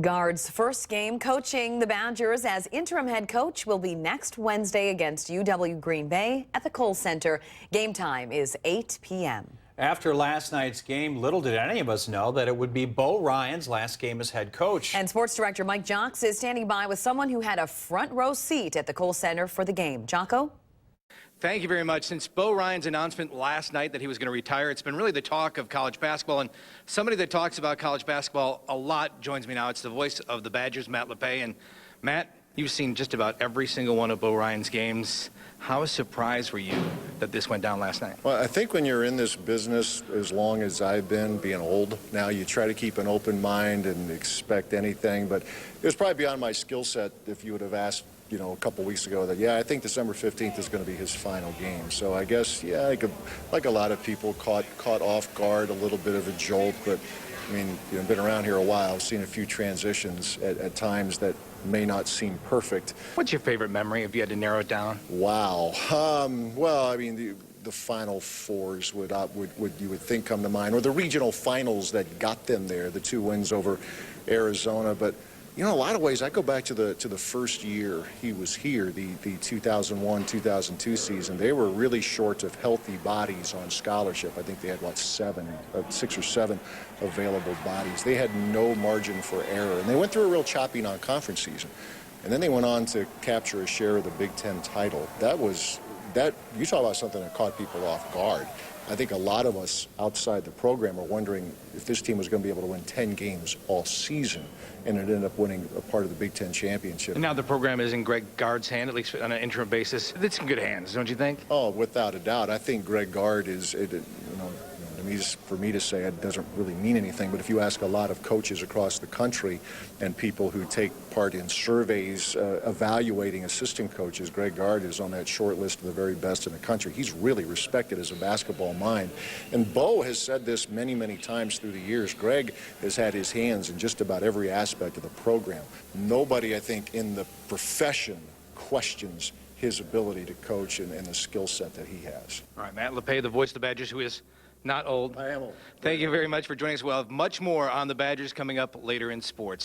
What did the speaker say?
Gard's first game coaching the Badgers as interim head coach will be next Wednesday against UW Green Bay at the Kohl Center. Game time is 8 p.m. After last night's game, little did any of us know that it would be Bo Ryan's last game as head coach. And sports director Mike Jacques is standing by with someone who had a front row seat at the Kohl Center for the game. Jocko? Thank you very much. Since Bo Ryan's announcement last night that he was going to retire, it's been really the talk of college basketball. And somebody that talks about college basketball a lot joins me now. It's the voice of the Badgers, Matt Lepay. And Matt, you've seen just about every single one of Bo Ryan's games. How surprised were you that this went down last night? Well, I think when you're in this business as long as I've been, being old now, you try to keep an open mind and expect anything. But it was probably beyond my skill set if you would have asked, a couple weeks ago that, I think December 15th is going to be his final game. So I guess, like a lot of people, caught off guard, a little bit of a jolt. But, I mean, been around here a while. I've seen a few transitions at times that may not seem perfect. What's your favorite memory if you had to narrow it down? Wow. Well, I mean, the Final Fours would you would think come to mind, or the regional finals that got them there, the 2 wins over Arizona. But in a lot of ways, I go back to the first year he was here, the 2001-2002 season. They were really short of healthy bodies on scholarship. I think they had, 6 or 7 available bodies. They had no margin for error, and they went through a real choppy non-conference season. And then they went on to capture a share of the Big Ten title. You talk about something that caught people off guard. I think a lot of us outside the program are wondering if this team was going to be able to win 10 games all season, and it ended up winning a part of the Big Ten championship. And now the program is in Gard's hand, at least on an interim basis. It's in good hands, don't you think? Oh, without a doubt. I think Gard is, for me to say it doesn't really mean anything, but if you ask a lot of coaches across the country and people who take part in surveys evaluating assistant coaches, Gard is on that short list of the very best in the country. He's really respected as a basketball mind. And Bo has said this many, many times through the years. Greg has had his hands in just about every aspect of the program. Nobody, I think, in the profession questions his ability to coach and the skill set that he has. All right, Matt Lepay, the voice of the Badgers, who is not old. I am old. Thank you very much for joining us. We'll have much more on the Badgers coming up later in sports.